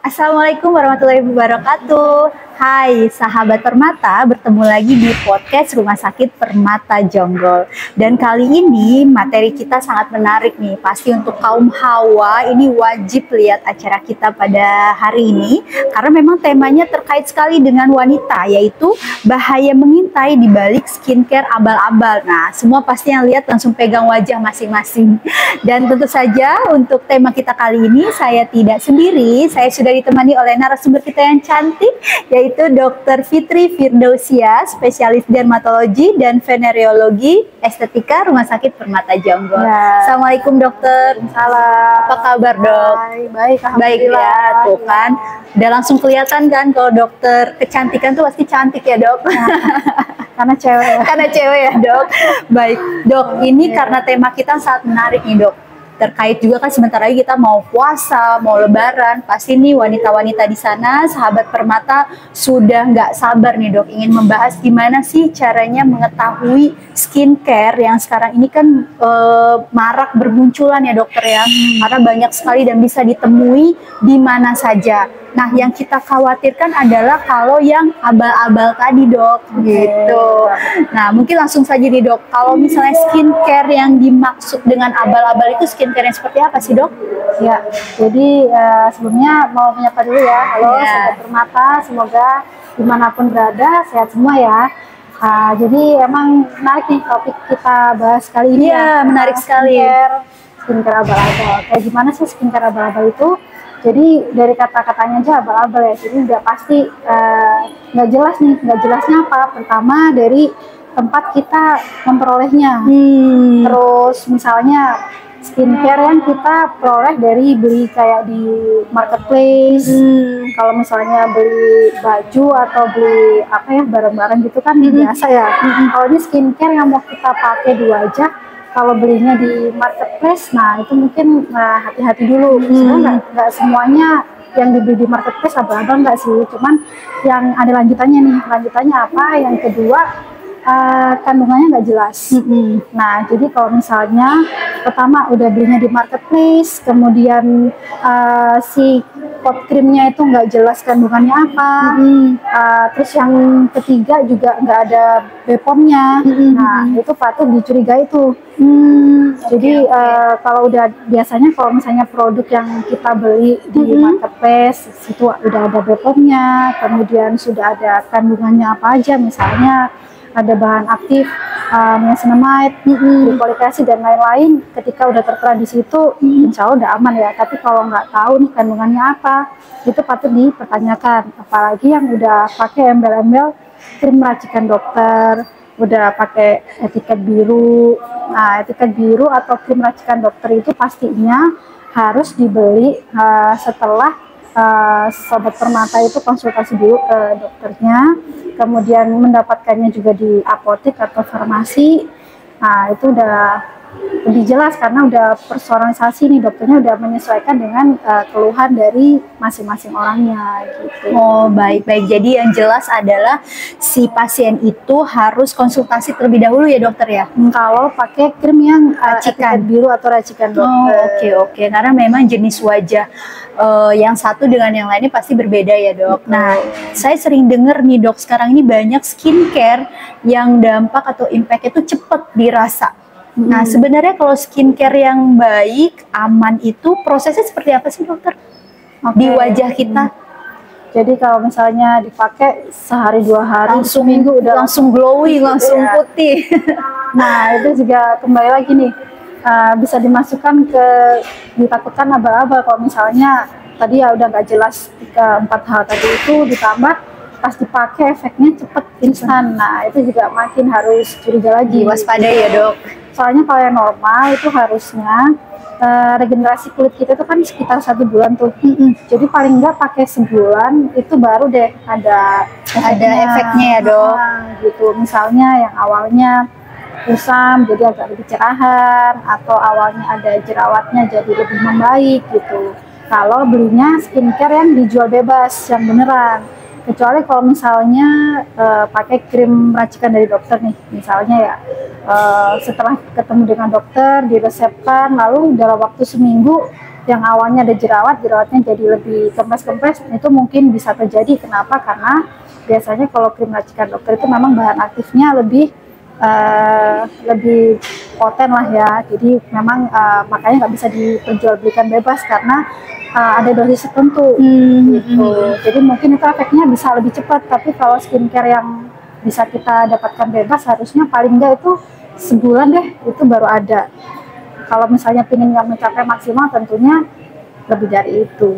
Assalamualaikum warahmatullahi wabarakatuh. Hai sahabat Permata, bertemu lagi di podcast Rumah Sakit Permata Jonggol. Dan kali ini materi kita sangat menarik nih. Pasti untuk kaum hawa ini wajib lihat acara kita pada hari ini. Karena memang temanya terkait sekali dengan wanita, yaitu bahaya mengintai di balik skincare abal-abal. Nah, semua pasti yang lihat langsung pegang wajah masing-masing. Dan tentu saja untuk tema kita kali ini saya tidak sendiri, saya sudah ditemani oleh narasumber kita yang cantik, yaitu Dr. Fitri Firdausia, spesialis dermatologi dan venereologi estetika Rumah Sakit Permata Jonggol. Ya. Assalamualaikum dokter. Salam. Apa kabar dok? Baik, Baik ya, tuh kan. Udah langsung kelihatan kan kalau dokter kecantikan tuh pasti cantik ya dok. Karena cewek ya. Karena cewek ya dok. Baik dok, ini karena tema kita sangat menarik nih dok. Terkait juga kan sebentar lagi kita mau puasa, mau lebaran, pasti nih wanita-wanita di sana, sahabat Permata sudah nggak sabar nih dok, ingin membahas gimana sih caranya mengetahui skincare yang sekarang ini kan marak bermunculan ya dokter ya, karena banyak sekali dan bisa ditemui di mana saja. Nah, yang kita khawatirkan adalah kalau yang abal-abal tadi dok, gitu. Nah, mungkin langsung saja nih dok, kalau misalnya skincare yang dimaksud dengan abal-abal itu skincare yang seperti apa sih dok? Ya, jadi sebelumnya mau menyapa dulu ya. Halo Ya. sahabat Permata, semoga dimanapun berada sehat semua ya. Jadi emang menarik nih topik kita bahas kali ini Iya, ya. menarik sekali. Skincare abal-abal. Kayak gimana sih skincare abal-abal itu? Jadi dari kata-katanya aja abal-abal ya, jadi udah pasti nggak jelas nih, nggak jelasnya apa. Pertama dari tempat kita memperolehnya. Terus misalnya skincare yang kita peroleh dari beli kayak di marketplace. Kalau misalnya beli baju atau beli apa ya barang-barang gitu kan biasa ya. Kalau ini skincare yang mau kita pakai di wajah, kalau belinya di marketplace, nah itu mungkin hati-hati dulu. Sebenarnya nggak semuanya yang dibeli di marketplace abal-abal nggak sih, cuman yang ada lanjutannya nih. Lanjutannya apa? Yang kedua, kandungannya nggak jelas. Nah, jadi kalau misalnya pertama udah belinya di marketplace, kemudian si pot krimnya itu nggak jelas kandungannya apa, terus yang ketiga juga nggak ada BPOM-nya. Nah, itu patut dicurigai tuh. Jadi kalau udah biasanya kalau misalnya produk yang kita beli di marketplace itu udah ada BPOM-nya, kemudian sudah ada kandungannya apa aja, misalnya ada bahan aktif niacinamide, glycolic acid dan lain-lain. Ketika udah tertera di situ, insya Allah udah aman ya. Tapi kalau nggak tahu nih kandungannya apa, itu patut dipertanyakan. Apalagi yang udah pakai embel-embel krim racikan dokter, udah pakai etiket biru. Nah, etiket biru atau krim racikan dokter itu pastinya harus dibeli setelah sobat Permata itu konsultasi dulu ke dokternya, kemudian mendapatkannya juga di apotek atau farmasi. Nah, itu udah lebih jelas karena udah personalisasi nih, dokternya udah menyesuaikan dengan keluhan dari masing-masing orangnya gitu. Oh, baik-baik. Jadi yang jelas adalah si pasien itu harus konsultasi terlebih dahulu ya dokter ya? Kalau pakai krim yang Racikan. etiket biru atau racikan dokter. Oh, oke. Karena memang jenis wajah yang satu dengan yang lainnya pasti berbeda ya dok. Nah, saya sering dengar nih dok, sekarang ini banyak skincare yang dampak atau impact itu cepat dirasa. Nah, sebenarnya kalau skincare yang baik, aman itu prosesnya seperti apa sih dokter? Di wajah kita? Jadi kalau misalnya dipakai sehari 2 hari, Langsung seminggu udah langsung glowing, langsung ya. putih. Nah, itu juga kembali lagi nih, bisa dimasukkan ke ditakutkan abal-abal. Kalau misalnya tadi ya udah nggak jelas 4 hal tadi itu, ditambah pas dipakai efeknya cepet instan. Nah, itu juga makin harus curiga lagi. Waspadai ya dok. Soalnya kalau yang normal itu harusnya regenerasi kulit kita itu kan sekitar 1 bulan tuh. Jadi paling nggak pakai sebulan itu baru deh ada efeknya ya dok. Gitu. Misalnya yang awalnya kusam jadi agak lebih cerahan, atau awalnya ada jerawatnya jadi lebih membaik gitu. Kalau belinya skincare yang dijual bebas, yang beneran. Kecuali kalau misalnya pakai krim racikan dari dokter nih, misalnya ya setelah ketemu dengan dokter diresepkan, lalu dalam waktu seminggu yang awalnya ada jerawat, jerawatnya jadi lebih kempes-kempes, itu mungkin bisa terjadi. Kenapa? Karena biasanya kalau krim racikan dokter itu memang bahan aktifnya lebih poten lah ya, jadi memang makanya nggak bisa diperjualbelikan bebas karena ada dosis tertentu gitu. Jadi mungkin itu efeknya bisa lebih cepat, tapi kalau skincare yang bisa kita dapatkan bebas harusnya paling enggak itu sebulan deh itu baru ada. Kalau misalnya ingin yang mencapai maksimal tentunya lebih dari itu.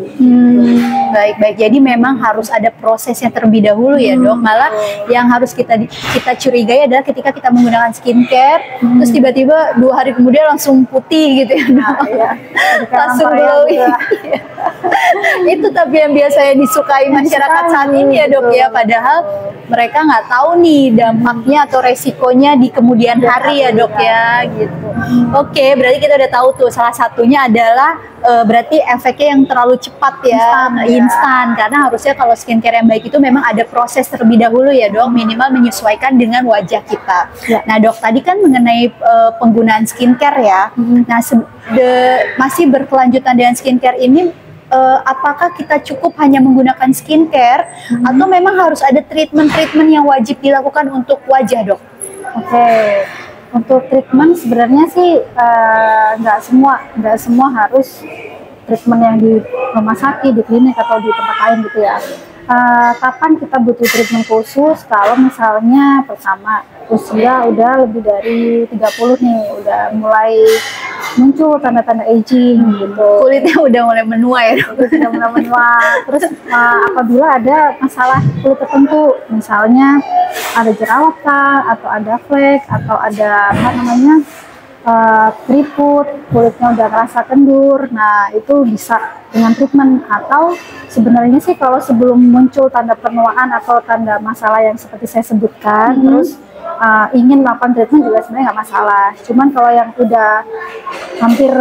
Baik-baik. Jadi memang harus ada prosesnya terlebih dahulu ya dok. Malah yang harus kita curigai adalah ketika kita menggunakan skincare, terus tiba-tiba 2 hari kemudian langsung putih gitu ya dok. Nah, iya. Langsung glowing. Itu tapi yang biasanya disukai masyarakat saat ini ya dok ya. Padahal mereka nggak tahu nih dampaknya atau resikonya di kemudian hari ya dok ya gitu. Oke, berarti kita udah tahu tuh salah satunya adalah berarti efeknya yang terlalu cepat ya, instan. Karena harusnya kalau skincare yang baik itu memang ada proses terlebih dahulu ya dok, minimal menyesuaikan dengan wajah kita. Nah dok, tadi kan mengenai penggunaan skincare ya. Nah masih berkelanjutan dengan skincare ini, apakah kita cukup hanya menggunakan skincare atau memang harus ada treatment-treatment yang wajib dilakukan untuk wajah dok? Oke. Untuk treatment sebenarnya sih nggak semua harus treatment yang di rumah sakit, di klinik atau di tempat lain gitu ya. Kapan kita butuh treatment khusus? Kalau misalnya pertama usia udah lebih dari 30 nih, udah mulai muncul tanda-tanda aging gitu. Kulitnya udah mulai menua ya. Udah mulai menua. Terus apabila ada masalah kulit tertentu, misalnya ada jerawat kah, atau ada flek, atau ada keriput, kulitnya udah merasa kendur, nah itu bisa dengan treatment. Atau sebenarnya sih kalau sebelum muncul tanda penuaan atau tanda masalah yang seperti saya sebutkan, terus ingin melakukan treatment juga sebenarnya nggak masalah. Cuman kalau yang udah hampir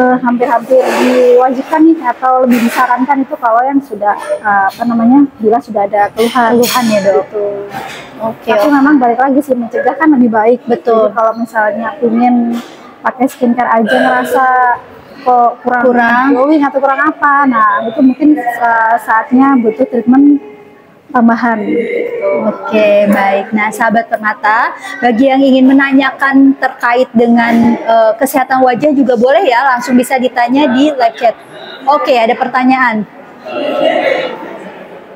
diwajibkan nih atau lebih disarankan itu kalau yang sudah bila sudah ada keluhan ya dok. Gitu. Tapi memang balik lagi sih, mencegah kan lebih baik. Betul. Jadi, kalau misalnya ingin pakai skincare aja ngerasa kok kurang glowing atau kurang apa, nah itu mungkin saatnya butuh treatment tambahan. Oke, baik. Nah, sahabat Permata, bagi yang ingin menanyakan terkait dengan kesehatan wajah juga boleh ya, langsung bisa ditanya di live chat. Oke, ada pertanyaan.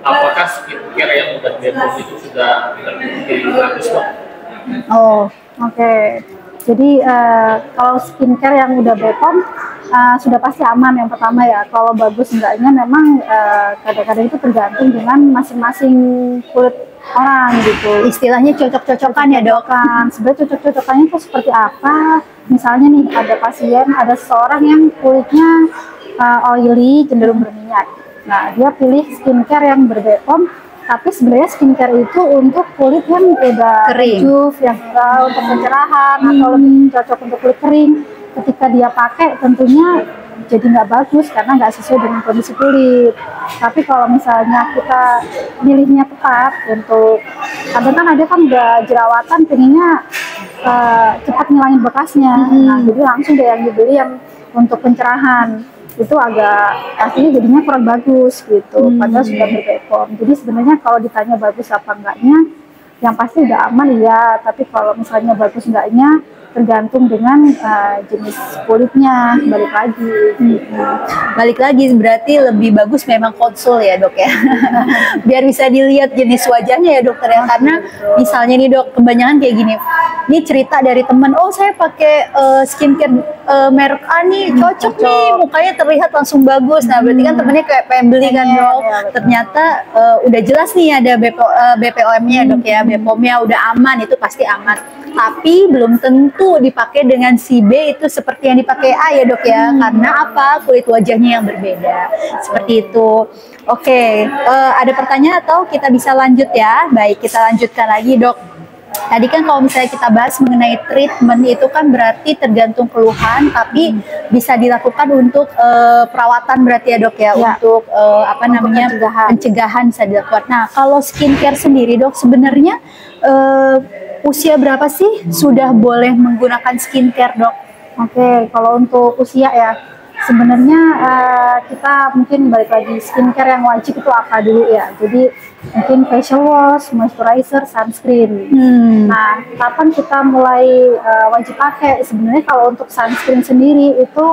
Apakah skincare yang udah Bepom itu sudah terbukti bagus dok? Oh, oke. Jadi kalau skincare yang udah Bepom sudah pasti aman yang pertama ya. Kalau bagus enggaknya memang kadang-kadang itu tergantung dengan masing-masing kulit orang gitu. Istilahnya cocok-cocokan ya dok. Sebenarnya cocok-cocokannya itu seperti apa? Misalnya nih ada seseorang yang kulitnya oily, cenderung berminyak. Nah dia pilih skincare yang berbepom. Tapi sebenarnya skincare itu untuk kulit yang udah kering, yang untuk pencerahan atau lebih cocok untuk kulit kering. Ketika dia pakai tentunya jadi nggak bagus karena nggak sesuai dengan kondisi kulit. Tapi kalau misalnya kita milihnya tepat untuk, kadang kan ada kan udah jerawatan pengennya cepat ngilangin bekasnya. Nah jadi langsung deh yang dibeli yang untuk pencerahan. Itu agak pastinya jadinya kurang bagus gitu, padahal sudah berbepom. Jadi sebenarnya kalau ditanya bagus apa enggaknya, yang pasti udah aman ya, tapi kalau misalnya bagus enggaknya tergantung dengan jenis kulitnya. Balik lagi berarti lebih bagus memang konsul ya dok ya. Biar bisa dilihat jenis wajahnya ya dokter ya. Karena misalnya nih dok, kebanyakan kayak gini, ini cerita dari teman, oh saya pakai skincare merek A nih, cocok nih, mukanya terlihat langsung bagus. Nah berarti kan temennya kayak pengen beli kan dok. Ternyata udah jelas nih ada BPOM-nya dok ya, BPOM-nya udah aman, itu pasti aman. Tapi belum tentu dipakai dengan si B itu seperti yang dipakai A ya dok ya, karena apa? Kulit wajahnya yang berbeda, seperti itu. Oke, ada pertanyaan atau kita bisa lanjut ya? Baik, kita lanjutkan lagi dok. Tadi kan kalau misalnya kita bahas mengenai treatment itu kan berarti tergantung keluhan, tapi bisa dilakukan untuk perawatan berarti ya dok ya, untuk pencegahan bisa dilakukan. Nah kalau skincare sendiri dok, sebenarnya usia berapa sih sudah boleh menggunakan skincare dok? Oke, kalau untuk usia ya, sebenarnya kita mungkin balik lagi skincare yang wajib itu apa dulu ya. Jadi mungkin facial wash, moisturizer, sunscreen. Nah, kapan kita mulai wajib pakai? Sebenarnya kalau untuk sunscreen sendiri itu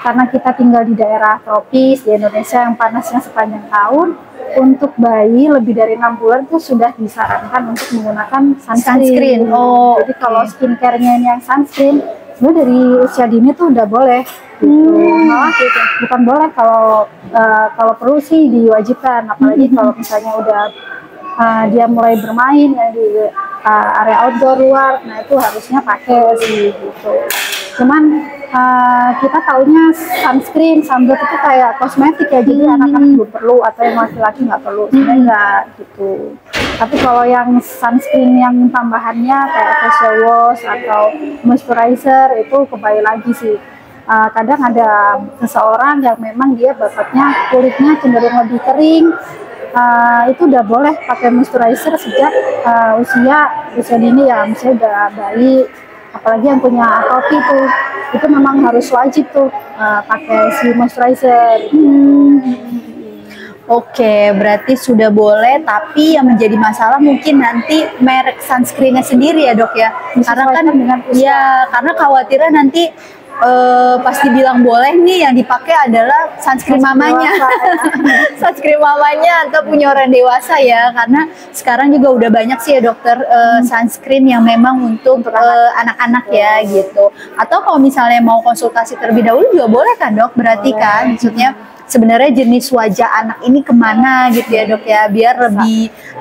karena kita tinggal di daerah tropis di Indonesia yang panasnya sepanjang tahun, untuk bayi lebih dari 6 bulan itu sudah disarankan untuk menggunakan sunscreen. Oh, jadi kalau skincare-nya ini yang sunscreen, sebenarnya dari usia dini tuh udah boleh. Malah bukan boleh, kalau perlu sih diwajibkan, apalagi kalau misalnya udah dia mulai bermain ya di area outdoor luar, nah itu harusnya pakai sih gitu. Cuman kita taunya sunscreen, sunblock itu kayak kosmetik ya, jadi anak-anak belum perlu atau yang laki-laki nggak perlu, sebenarnya nggak gitu. Tapi kalau yang sunscreen yang tambahannya kayak facial wash atau moisturizer itu kembali lagi sih. Kadang ada seseorang yang memang dia bapaknya kulitnya cenderung lebih kering, itu udah boleh pakai moisturizer sejak usia dini ya, misalnya udah bayi, apalagi yang punya atopi tuh, itu memang harus wajib tuh pakai si moisturizer. Oke, berarti sudah boleh, tapi yang menjadi masalah mungkin nanti merek sunscreennya sendiri ya dok ya, karena kan dengan ya karena khawatirnya nanti pas dibilang boleh nih yang dipakai adalah sunscreen mamanya, sunscreen mamanya atau punya orang dewasa ya, karena sekarang juga udah banyak sih ya dokter sunscreen yang memang untuk anak-anak ya gitu. Atau kalau misalnya mau konsultasi terlebih dahulu juga boleh kan dok? Berarti boleh. Kan maksudnya sebenarnya jenis wajah anak ini kemana gitu ya dok ya, biar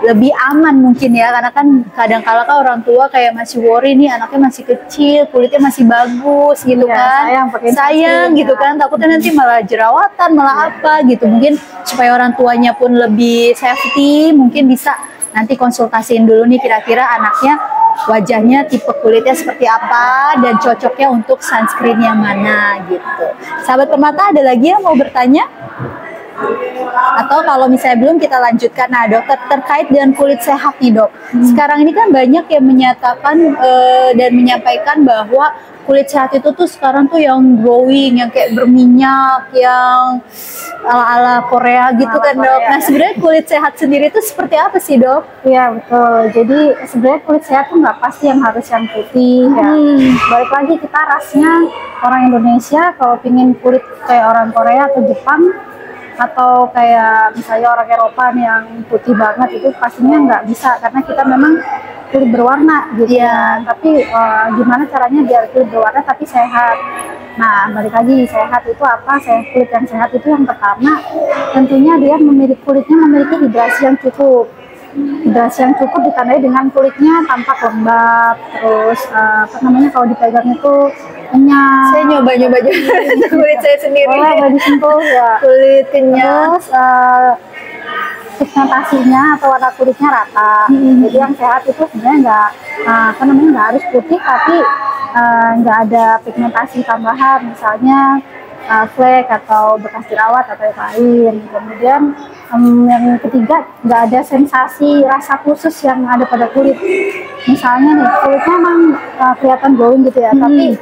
lebih aman mungkin ya, karena kan kadang-kala kan orang tua kayak masih worry nih anaknya masih kecil, kulitnya masih bagus gitu kan, sayang gitu kan, takutnya nanti malah jerawatan, malah apa gitu. Mungkin supaya orang tuanya pun lebih safety, mungkin bisa nanti konsultasiin dulu nih kira-kira anaknya wajahnya tipe kulitnya seperti apa dan cocoknya untuk sunscreen yang mana gitu. Sahabat Permata, ada lagi yang mau bertanya? Atau kalau misalnya belum, kita lanjutkan. Nah dokter, terkait dengan kulit sehat nih dok, sekarang ini kan banyak yang menyatakan dan menyampaikan bahwa kulit sehat itu tuh sekarang tuh yang glowing, yang kayak berminyak, yang ala-ala Korea gitu kan dok. Nah sebenarnya kulit sehat sendiri itu seperti apa sih dok? Iya betul, jadi sebenarnya kulit sehat tuh nggak pasti yang harus yang putih ya. Balik lagi, kita rasnya orang Indonesia kalau pingin kulit kayak orang Korea atau Jepang, atau kayak misalnya orang Eropa nih yang putih banget, itu pastinya nggak bisa, karena kita memang kulit berwarna gitu ya. Tapi gimana caranya biar kulit berwarna tapi sehat? Nah balik lagi, sehat itu apa? Kulit yang sehat itu yang pertama tentunya dia kulitnya memiliki hidrasi yang cukup. Hidrasi yang cukup ditandai dengan kulitnya tampak lembab, terus kalau dipegang itu kenyal. Saya nyoba kulit saya sendiri. Boleh disentuh ya. Kulit kenyal. Terus pigmentasinya atau warna kulitnya rata. Jadi yang sehat itu sebenarnya nggak harus putih, tapi nggak ada pigmentasi tambahan, misalnya flek atau bekas jerawat atau yang lain. Kemudian yang ketiga, nggak ada sensasi rasa khusus yang ada pada kulit. Misalnya nih, kulitnya emang kelihatan glowing gitu ya, tapi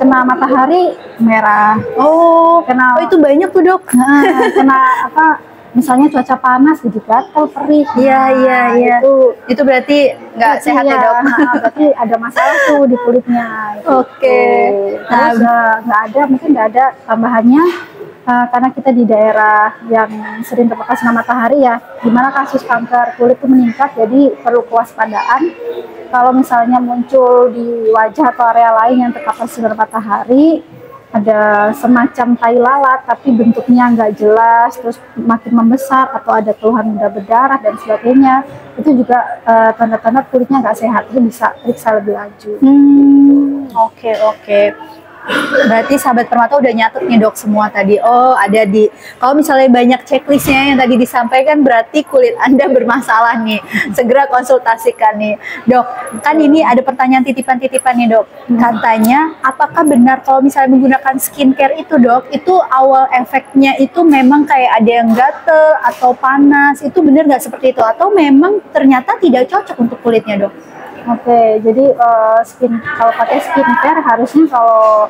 kena matahari merah. Oh itu banyak tuh dok. Kena misalnya cuaca panas jadi gatal, perih. Iya. Itu berarti nggak sehat ya dok. Berarti ada masalah tuh di kulitnya. Oke. Terus mungkin nggak ada tambahannya. Karena kita di daerah yang sering terpapar sinar matahari ya, dimana kasus kanker kulit itu meningkat, jadi perlu kewaspadaan. Kalau misalnya muncul di wajah atau area lain yang terpapar sinar matahari, ada semacam tai lalat tapi bentuknya nggak jelas, terus makin membesar, atau ada keluhan mudah berdarah dan sebagainya, itu juga tanda-tanda kulitnya nggak sehat, itu bisa periksa lebih lanjut. Oke. Berarti sahabat Permata udah nyatet nih dok semua tadi. Oh ada kalau misalnya banyak checklistnya yang tadi disampaikan, berarti kulit Anda bermasalah nih. Segera konsultasikan nih dok. Kan ini ada pertanyaan titipan-titipan nih dok. Katanya apakah benar kalau misalnya menggunakan skincare itu dok, itu awal efeknya itu memang kayak ada yang gatel atau panas, itu benar nggak seperti itu? Atau memang ternyata tidak cocok untuk kulitnya dok? Oke, jadi kalau pakai skincare harusnya kalau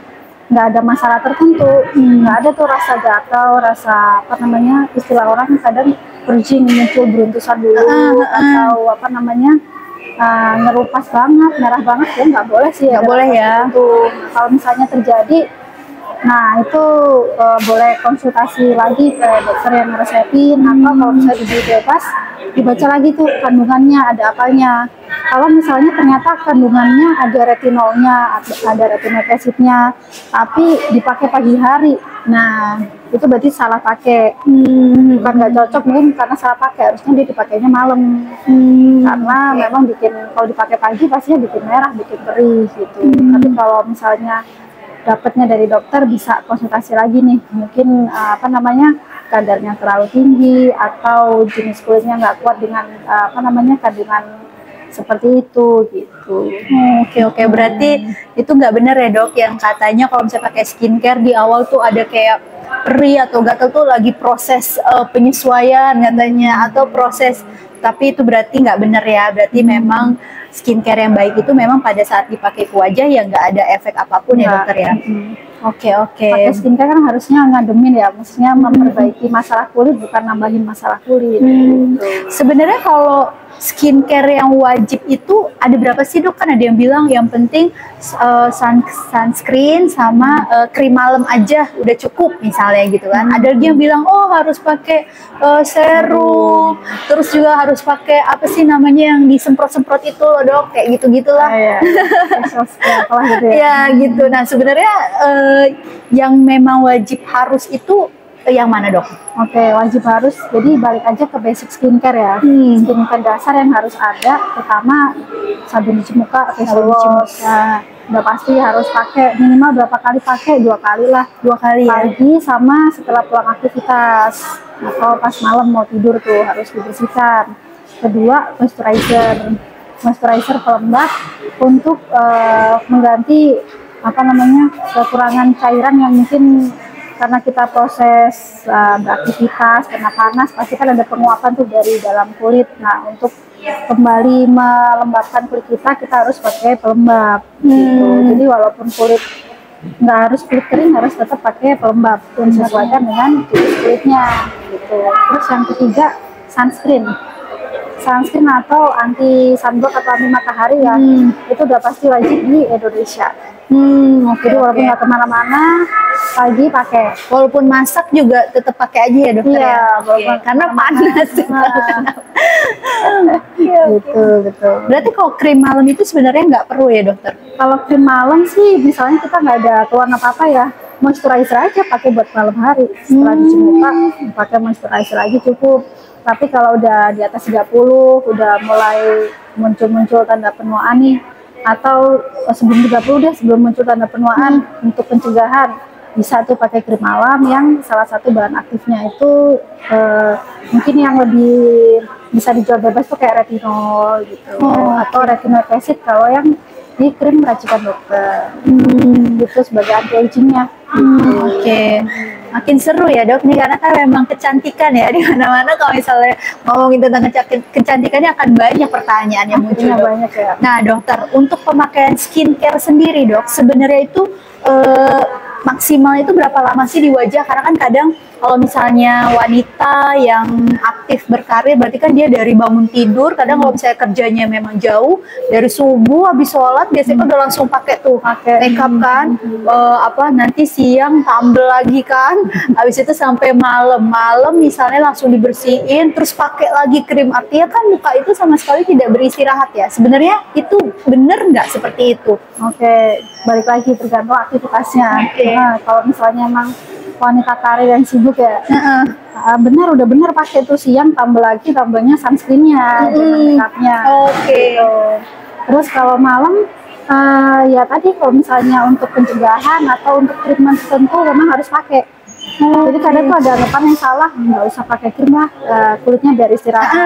nggak ada masalah tertentu, nggak ada tuh rasa gatal, rasa apa namanya, istilah orang kadang purging, muncul beruntusan dulu atau apa namanya, ngerupas banget, merah banget, ya nggak boleh sih. Nggak boleh ya. Kalau misalnya terjadi, nah itu boleh konsultasi lagi ke dokter yang ngeresepin, atau kalau misalnya dibeli bebas, dibaca lagi tuh kandungannya ada apanya. Kalau misalnya ternyata kandungannya ada retinolnya, ada retinol acidnya, tapi dipakai pagi hari, nah itu berarti salah pakai. Bukan nggak cocok, mungkin karena salah pakai, harusnya dia dipakainya malam. Karena memang kalau dipakai pagi pastinya bikin merah, bikin perih gitu. Tapi kalau misalnya dapatnya dari dokter, bisa konsultasi lagi nih, mungkin apa namanya, kadarnya terlalu tinggi atau jenis kulitnya nggak kuat dengan apa namanya, kandungan seperti itu gitu. Oke, berarti itu nggak benar ya dok, yang katanya kalau misalnya pakai skincare di awal tuh ada kayak perih atau gatal tuh lagi proses penyesuaian katanya, atau proses, tapi itu berarti nggak benar ya. Berarti memang skincare yang baik itu memang pada saat dipakai ke wajah ya nggak ada efek apapun ya dokter ya. Oke. Pakai skincare kan harusnya ngademin ya, maksudnya memperbaiki masalah kulit, bukan nambahin masalah kulit. Sebenarnya kalau skincare yang wajib itu ada berapa sih dok? Kan ada yang bilang yang penting sunscreen sama krim malam aja udah cukup misalnya gitu kan. Ada lagi yang bilang oh harus pakai serum, terus juga harus pakai apa sih namanya yang disemprot-semprot itu loh dok, kayak gitu-gitulah. Gitu ya. Ya gitu. Nah sebenarnya yang memang wajib harus itu yang mana dok? Oke, wajib harus. Jadi balik aja ke basic skincare ya. Skincare dasar yang harus ada, pertama sabun cuci muka, facial wash. Udah pasti harus pakai, minimal berapa kali pakai? 2 kali lah. 2 kali ya. Pagi sama setelah pulang aktivitas, atau pas malam mau tidur tuh harus dibersihkan. Kedua, moisturizer pelembab untuk mengganti apa namanya, kekurangan cairan yang mungkin karena kita proses beraktivitas, kena panas, pasti kan ada penguapan tuh dari dalam kulit. Nah, untuk kembali melembabkan kulit kita harus pakai pelembab. Gitu. Jadi walaupun kulit nggak harus kulit kering, harus tetap pakai pelembab dan sesuaikan dengan jenis kulitnya. Gitu. Terus yang ketiga, sunscreen atau anti sunblock atau anti matahari ya, itu udah pasti wajib di Indonesia. Jadi walaupun nggak kemana-mana, pagi pakai. Walaupun masak juga tetap pakai aja ya dokter ya. Karena panas. Gitu. Berarti kalau krim malam itu sebenarnya nggak perlu ya dokter? Kalau krim malam sih, misalnya kita nggak ada keluar apa-apa ya, moisturizer aja pakai buat malam hari. Setelah cuci muka, pakai moisturizer lagi cukup. Tapi kalau udah di atas 30, udah mulai muncul tanda penuaan nih, atau sebelum 30 deh, sebelum muncul tanda penuaan, untuk pencegahan bisa tuh pakai krim malam yang salah satu bahan aktifnya itu mungkin yang lebih bisa dijual bebas tuh kayak retinol gitu, atau retinol acid kalau yang di krim racikan dokter. Gitu sebagai anti agingnya. Makin seru ya dok nih, karena kan memang kecantikan ya, di mana-mana kalau misalnya ngomongin tentang kecantikannya akan banyak pertanyaan yang muncul. Banyak ya. Nah dokter, untuk pemakaian skincare sendiri dok, sebenarnya itu maksimal itu berapa lama sih di wajah? Karena kan kadang kalau misalnya wanita yang aktif berkarir, berarti kan dia dari bangun tidur, kadang kalau misalnya kerjanya memang jauh, dari subuh habis sholat biasanya kan udah langsung pakai makeup kan, nanti siang tambel lagi kan, habis itu sampai malam misalnya langsung dibersihin, terus pakai lagi krim. Artinya kan muka itu sama sekali tidak beristirahat ya. Sebenarnya itu benar nggak seperti itu? Balik lagi tergantung aktivitasnya. Nah, kalau misalnya emang wanita karir yang sibuk ya, udah benar pakai tuh siang tambahnya sunscreennya, makeupnya. Gitu. Terus kalau malam ya tadi kalau misalnya untuk pencegahan atau untuk treatment tertentu memang harus pakai. Jadi kadang tuh ada anggapan yang salah, nggak usah pakai krim lah, kulitnya biar istirahat.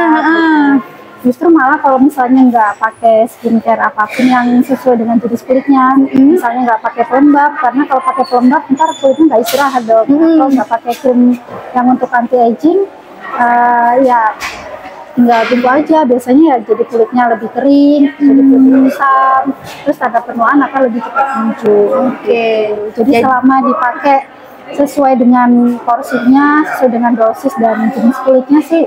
Justru malah kalau misalnya nggak pakai skincare apapun yang sesuai dengan jenis kulitnya, misalnya nggak pakai pelembab, karena kalau pakai pelembab ntar kulitnya nggak istirahat dong. Kalau nggak pakai krim yang untuk anti aging, ya tinggal tunggu aja. Biasanya ya jadi kulitnya lebih kering, jadi kulit kusam, terus tanda penuaan akan lebih cepat muncul. Jadi selama dipakai sesuai dengan porsinya, sesuai dengan dosis dan jenis kulitnya sih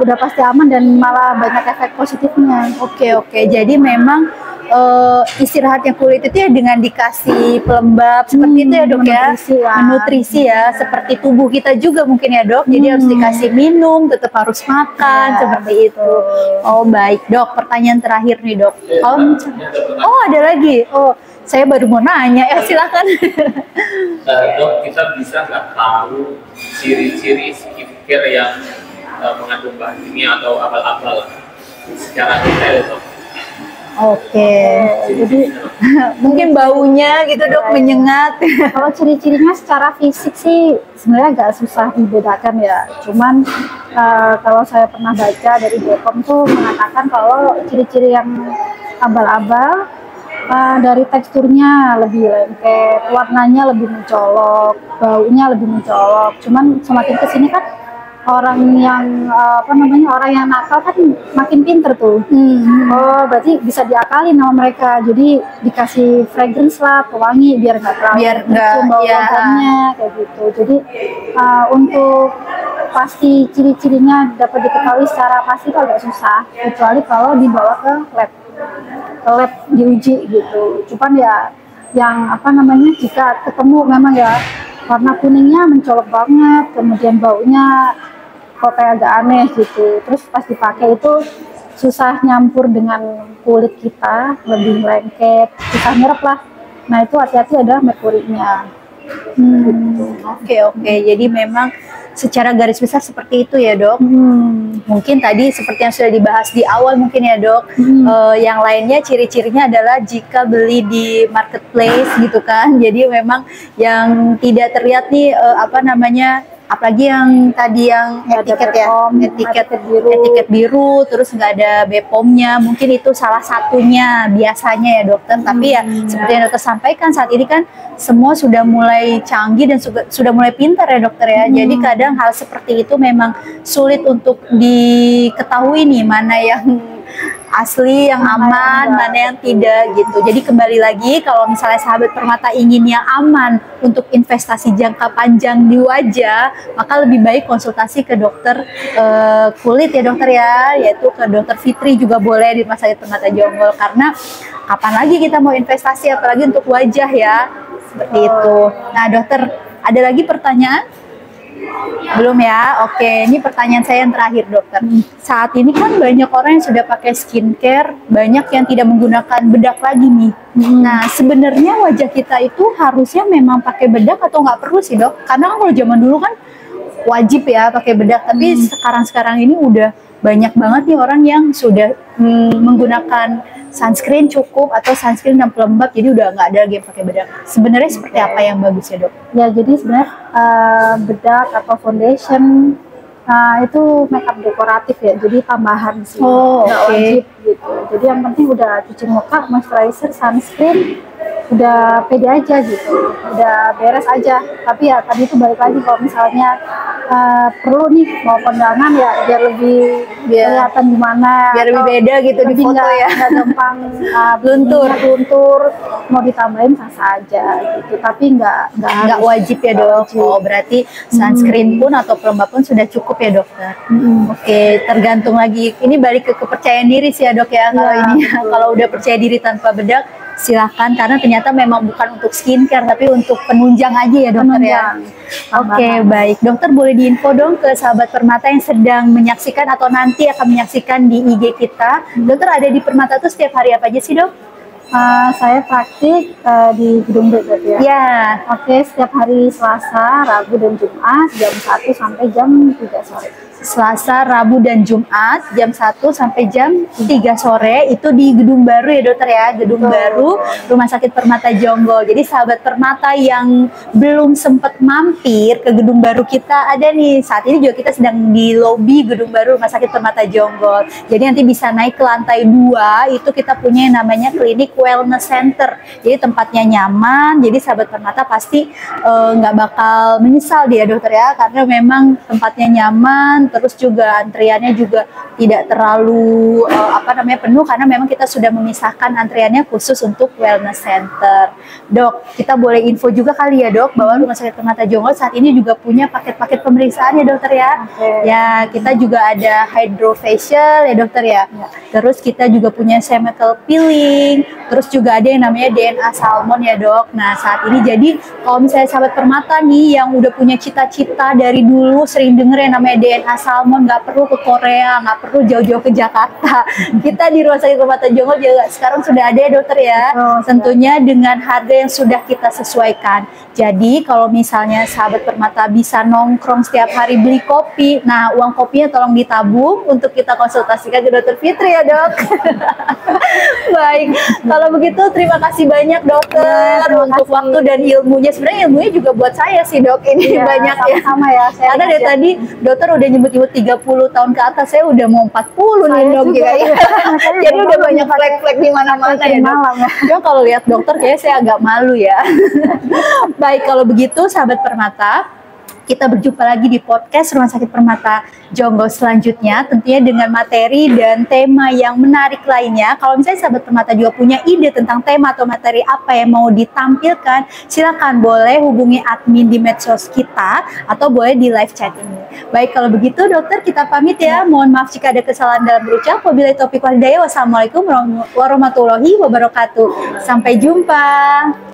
udah pasti aman dan malah banyak efek positifnya. Oke. Jadi memang istirahatnya kulit itu ya dengan dikasih pelembab seperti itu ya dok ya, menutrisi ya, seperti tubuh kita juga mungkin ya dok. Jadi harus dikasih minum, tetap harus makan seperti itu. Oh baik dok, pertanyaan terakhir nih dok. Oh ada lagi. Oh saya baru mau nanya ya, silakan. Dok, kita bisa nggak tahu ciri-ciri skincare yang mengandung bahan kimia atau abal-abal secara detail dok? Jadi mungkin baunya gitu dok menyengat. Kalau ciri-cirinya secara fisik sih sebenarnya agak susah dibedakan ya. Cuman kalau saya pernah baca dari BPOM tuh mengatakan kalau ciri-ciri yang abal-abal dari teksturnya lebih lengket, warnanya lebih mencolok, baunya lebih mencolok. Cuman semakin kesini kan orang yang orang yang nakal kan makin pinter tuh. Oh berarti bisa diakalin sama mereka, jadi dikasih fragrance lah, pewangi biar nggak terlalu bau logamnya kayak gitu. Jadi untuk pasti ciri-cirinya dapat diketahui secara pasti itu agak susah, kecuali kalau dibawa ke lab diuji gitu. Cuman ya yang jika ketemu memang ya warna kuningnya mencolok banget, kemudian baunya kok kayak agak aneh gitu, terus pas dipakai itu susah nyampur dengan kulit kita, lebih lengket, susah nyerap lah. Nah itu hati-hati adalah merkurinya. Oke. Jadi memang secara garis besar seperti itu ya dok. Mungkin tadi seperti yang sudah dibahas di awal mungkin ya dok. Yang lainnya ciri-cirinya adalah jika beli di marketplace gitu kan. Jadi memang yang tidak terlihat nih apalagi yang tadi yang etiket biru terus nggak ada BPOM-nya, mungkin itu salah satunya biasanya ya dokter. Tapi ya seperti yang dokter sampaikan, saat ini kan semua sudah mulai canggih dan sudah mulai pintar ya dokter ya. Jadi kadang hal seperti itu memang sulit untuk diketahui nih mana yang asli, yang aman, mana yang tidak gitu. Jadi kembali lagi, kalau misalnya sahabat permata ingin yang aman untuk investasi jangka panjang di wajah, maka lebih baik konsultasi ke dokter kulit ya dokter ya, yaitu ke dokter Fitri juga boleh di Rumah Sakit Permata Jonggol. Karena kapan lagi kita mau investasi apalagi untuk wajah ya, seperti itu. Nah dokter, ada lagi pertanyaan? Belum ya? Oke, ini pertanyaan saya yang terakhir dokter. Saat ini kan banyak orang yang sudah pakai skincare, banyak yang tidak menggunakan bedak lagi nih. Nah sebenarnya wajah kita itu harusnya memang pakai bedak atau nggak perlu sih dok? Karena kan kalau zaman dulu kan wajib ya pakai bedak, tapi sekarang ini udah banyak banget nih orang yang sudah menggunakan sunscreen cukup atau sunscreen dan pelembab, jadi udah nggak ada lagi yang pakai bedak. Sebenarnya seperti apa yang bagus ya dok? Ya jadi sebenarnya bedak atau foundation itu makeup dekoratif ya, jadi tambahan sih, nggak wajib gitu. Jadi yang penting udah cuci muka, moisturizer, sunscreen, udah pede aja gitu, udah beres aja. Tapi ya tadi itu balik lagi, kalau misalnya perlu nih mau kondangan ya biar lebih kelihatan gimana, biar lebih beda gitu di foto ya, nggak gampang luntur, mau ditambahin sah aja gitu, tapi nggak wajib ya dok. Oh berarti sunscreen pun atau pelembab pun sudah cukup ya dokter. Oke, tergantung lagi, ini balik ke kepercayaan diri sih ya dok ya. Kalau ini kalau udah percaya diri tanpa bedak silakan, karena ternyata memang bukan untuk skincare tapi untuk penunjang aja ya dokter ya. Oke, baik dokter, boleh diinfo dong ke sahabat Permata yang sedang menyaksikan atau nanti akan menyaksikan di IG kita, dokter ada di Permata tuh setiap hari apa aja sih dok? Saya praktik di Gedung B berarti ya? Ya. Oke, setiap hari Selasa, Rabu, dan Jumat jam 1 sampai jam 3 sore. Selasa, Rabu, dan Jumat jam 1 sampai jam 3 sore itu di Gedung Baru ya dokter ya, Gedung Baru Rumah Sakit Permata Jonggol. Jadi sahabat Permata yang belum sempat mampir ke Gedung Baru kita, ada nih saat ini juga kita sedang di lobi Gedung Baru Rumah Sakit Permata Jonggol. Jadi nanti bisa naik ke lantai 2, itu kita punya yang namanya klinik wellness center. Jadi tempatnya nyaman, jadi sahabat Permata pasti nggak bakal menyesal dia dokter ya, karena memang tempatnya nyaman, terus juga antriannya juga tidak terlalu penuh karena memang kita sudah memisahkan antriannya khusus untuk wellness center. Dok, kita boleh info juga kali ya dok bahwa Rumah Sakit Permata Jonggol saat ini juga punya paket-paket pemeriksaan ya dokter ya. Ya, kita juga ada hydrofacial ya dokter ya. Terus kita juga punya chemical peeling, terus juga ada yang namanya DNA salmon ya dok. Nah saat ini jadi kalau misalnya sahabat Permata nih yang udah punya cita-cita dari dulu sering denger yang namanya DNA salmon, nggak perlu ke Korea, nggak perlu jauh-jauh ke Jakarta. Kita di Rumah Sakit Permata Jonggol juga sekarang sudah ada ya dokter ya. Tentunya dengan harga yang sudah kita sesuaikan. Jadi kalau misalnya sahabat Permata bisa nongkrong setiap hari beli kopi, nah uang kopinya tolong ditabung untuk kita konsultasikan ke dokter Fitri ya dok. Baik, kalau begitu terima kasih banyak dokter untuk waktu dan ilmunya. Sebenarnya ilmunya juga buat saya sih dok, ini banyak sama ya. Karena dari tadi dokter udah nyebut-nyebut 30 tahun ke atas, saya udah mau 40 nih dok juga ya. Jadi udah banyak flag-flag di mana-mana ya dok. Dok kalau lihat dokter kayaknya saya agak malu ya. Baik, kalau begitu sahabat Permata, kita berjumpa lagi di podcast Rumah Sakit Permata Jonggol selanjutnya, tentunya dengan materi dan tema yang menarik lainnya. Kalau misalnya sahabat Permata juga punya ide tentang tema atau materi apa yang mau ditampilkan, silakan boleh hubungi admin di medsos kita atau boleh di live chat ini. Baik, kalau begitu dokter kita pamit ya. Mohon maaf jika ada kesalahan dalam berucap. Wabillahi taufiq wal hidayah. Wassalamualaikum warahmatullahi wabarakatuh. Sampai jumpa.